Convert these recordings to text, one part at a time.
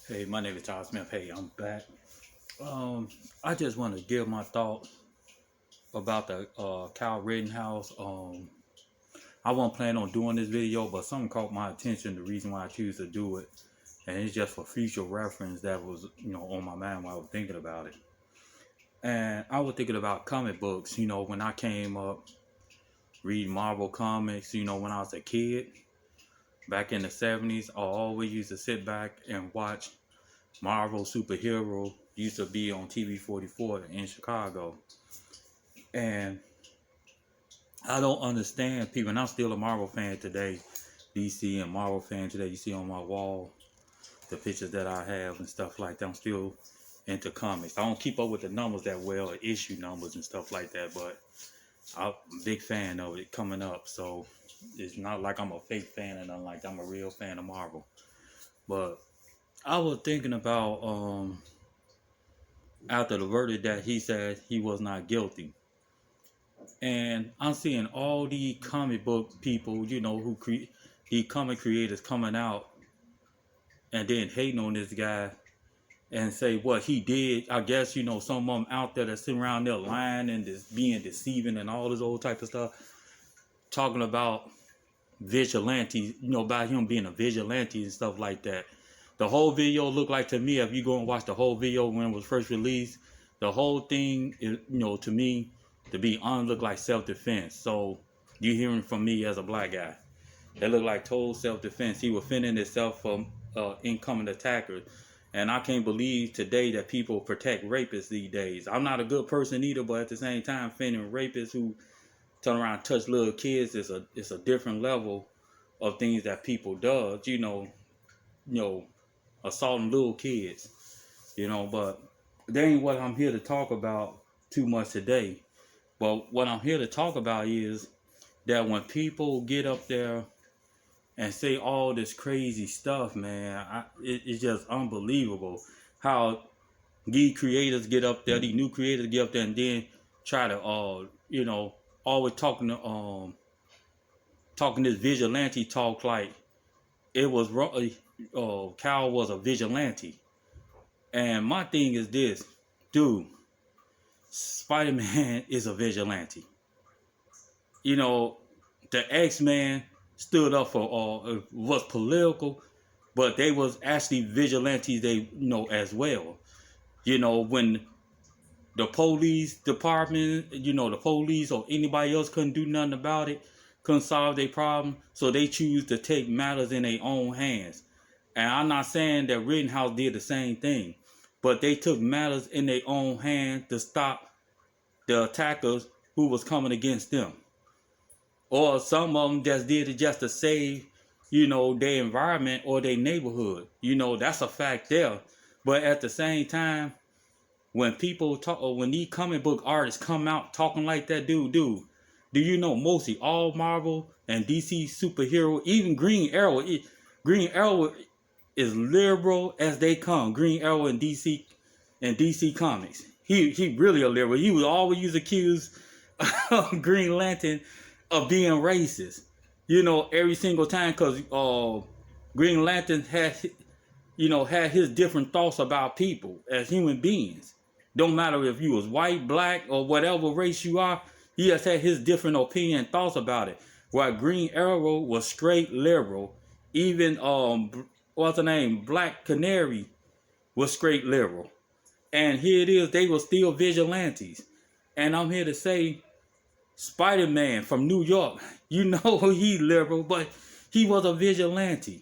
Hey, my name is Charles Smith. Hey, I'm back. Um, I just want to give my thought about the Kyle Rittenhouse. I wasn't planning on doing this video, but something caught my attention. The reason why I choose to do it, and it's just for future reference. That was on my mind while I was thinking about it. And I was thinking about comic books. When I came up reading Marvel comics. When I was a kid back in the '70s, I always used to sit back and watch Marvel superhero. Used to be on TV 44 in Chicago. And I don't understand people, and I'm still a Marvel fan today, DC and Marvel fan today. You see on my wall the pictures that I have and stuff like that. I'm still into comics. I don't keep up with the numbers that well, or issue numbers and stuff like that, but I'm a big fan of it coming up. So it's not like I'm a fake fan and nothing like that. I'm a real fan of Marvel. But I was thinking about after the verdict that he said he was not guilty. And I'm seeing all the comic book people, who the comic creators coming out and then hating on this guy and say what he did. I guess, some of them out there that sitting around there lying and just being deceiving and all this old type of stuff, talking about vigilantes, about him being a vigilante and stuff like that. The whole video looked like, to me, if you go and watch the whole video when it was first released, the whole thing is, to me, to be honest, look like self-defense. So you hearing from me as a black guy, that looked like total self-defense. He was fending himself from incoming attackers. And I can't believe today that people protect rapists these days. I'm not a good person either, but at the same time, fending rapists who turn around and touch little kids is a different level of things that people does. Assaulting little kids. But that ain't what I'm here to talk about too much today. But what I'm here to talk about is that when people get up there and say all this crazy stuff, man, it's just unbelievable how these creators get up there, these new creators get up there and then try to, always talking this vigilante talk like it was Cal was a vigilante. And my thing is this, dude, Spider-Man is a vigilante. The X-Men stood up for was political, but they was actually vigilantes. They as well. When the police department, the police or anybody else couldn't do nothing about it, couldn't solve their problem, so they choose to take matters in their own hands. And I'm not saying that Rittenhouse did the same thing, but they took matters in their own hands to stop the attackers who was coming against them. Or some of them just did it just to save, their environment or their neighborhood. That's a fact there. But at the same time, when people talk, or when these comic book artists come out talking like that, dude, do you know mostly all Marvel and DC superhero, even Green Arrow is liberal as they come. Green Arrow in DC Comics. He really a liberal. He was always accused of Green Lantern of being racist. Every single time, because Green Lantern had his different thoughts about people as human beings. Don't matter if you was white, black, or whatever race you are, he just had his different opinion and thoughts about it. While Green Arrow was straight liberal. Even what's the name? Black Canary was straight liberal. And here it is, they were still vigilantes. And I'm here to say, Spider-Man from New York, he liberal, but he was a vigilante.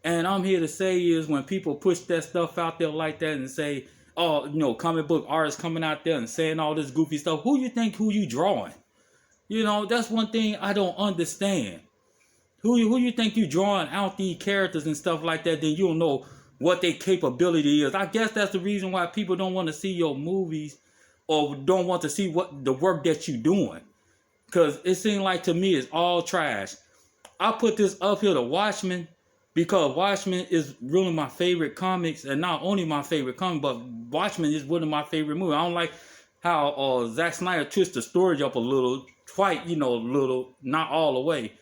And I'm here to say is when people push that stuff out there like that and say, oh, comic book artists coming out there and saying all this goofy stuff, who you drawing? That's one thing I don't understand. Who you think you drawing out these characters and stuff like that, then you don't know what their capability is. I guess that's the reason why people don't want to see your movies or don't want to see what the work that you're doing. Because it seems like to me it's all trash. I put this up here to Watchmen because Watchmen is really my favorite comics, and not only my favorite comic, but Watchmen is one of my favorite movies. I don't like how Zack Snyder twists the story up a little, quite, a little, not all the way.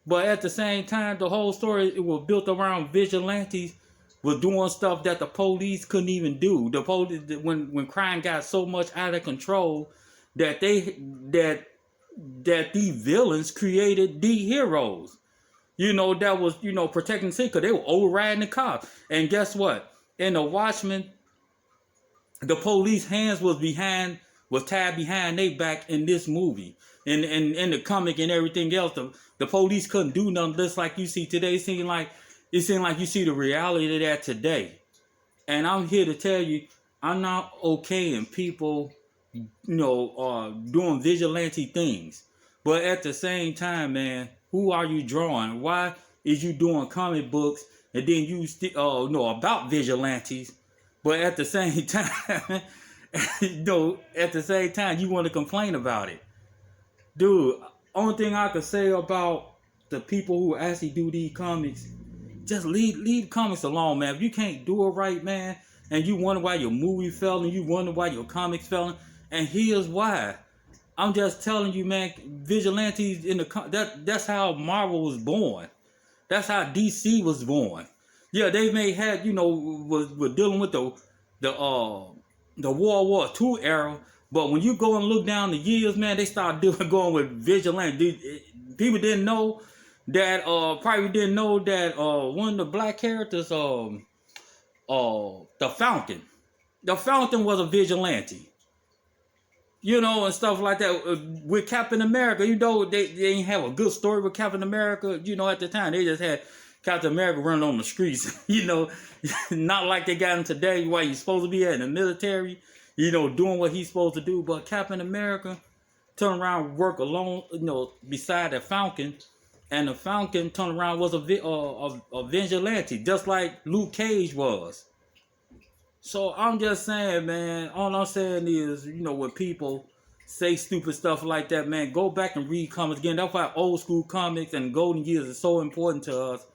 But at the same time, the whole story, it was built around vigilantes was doing stuff that the police couldn't even do. The police, when crime got so much out of control, that that these villains created the heroes. That was protecting the city because they were overriding the cops. And guess what? In the Watchmen, the police hands was tied behind their back in this movie. In the comic and everything else, the police couldn't do nothing just like you see today. It seemed like you see the reality of that today. And I'm here to tell you, I'm not okay in people, doing vigilante things. But at the same time, man, who are you drawing? Why is you doing comic books and then you about vigilantes, but at the same time, you want to complain about it, dude? Only thing I could say about the people who actually do these comics, just leave comics alone, man. If you can't do it right, man, and you wonder why your movie fell and you wonder why your comics fell, and here's why. I'm just telling you, man, vigilantes that's how Marvel was born. That's how DC was born. Yeah, they may have, was dealing with the World War II era, but when you go and look down the years, man, they started going with vigilante. People didn't know that probably didn't know that one of the black characters, the Falcon. The Falcon was a vigilante. And stuff like that. With Captain America, they didn't have a good story with Captain America, at the time. They just had Captain America running on the streets, not like they got him today, where he's supposed to be in the military, doing what he's supposed to do. But Captain America turned around and work alone, beside the Falcon, and the Falcon turned around was a vigilante, just like Luke Cage was. So I'm just saying, man, all I'm saying is, when people say stupid stuff like that, man, go back and read comics again. That's why old school comics and golden years is so important to us.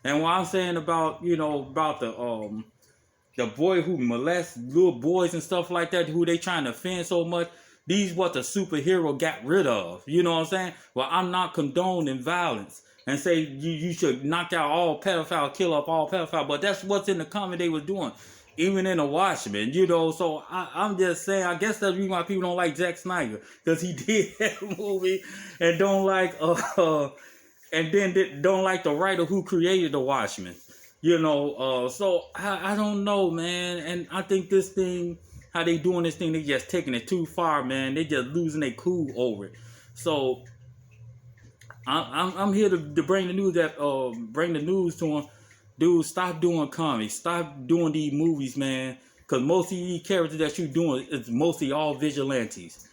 And what I'm saying about, about the boy who molests little boys and stuff like that, who they trying to offend so much, these what the superhero got rid of. You know what I'm saying? Well, I'm not condoning violence and say you should knock out all pedophile, kill up all pedophile, but that's what's in the comic they was doing. Even in the Watchmen, so I'm just saying, I guess that's the reason why people don't like Zack Snyder, because he did that movie and don't like, and then don't like the writer who created the Watchmen, so I don't know, man, and I think this thing, how they doing this thing, they just taking it too far, man. They just losing their cool over it. So I'm here to bring the news to them. Dude, stop doing comics. Stop doing these movies, man. Because most of these characters that you're doing is mostly all vigilantes.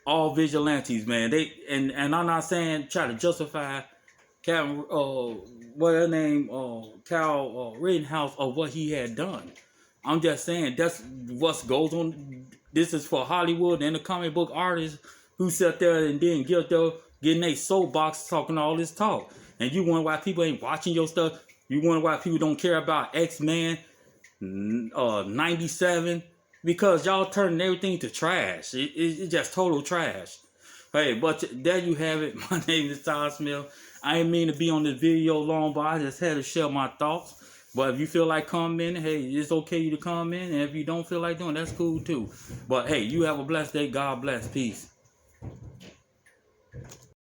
All vigilantes, man. And I'm not saying try to justify Cal Rittenhouse of what he had done. I'm just saying that's what goes on. This is for Hollywood and the comic book artists who sit there and then getting a soapbox talking all this talk. And you wonder why people ain't watching your stuff. You wonder why people don't care about X-Men 97? Because y'all turning everything to trash. It's just total trash. Hey, but there you have it. My name is Todd Smith. I didn't mean to be on this video long, but I just had to share my thoughts. But if you feel like commenting, hey, it's okay to comment. And if you don't feel like doing, that's cool too. But hey, you have a blessed day. God bless. Peace.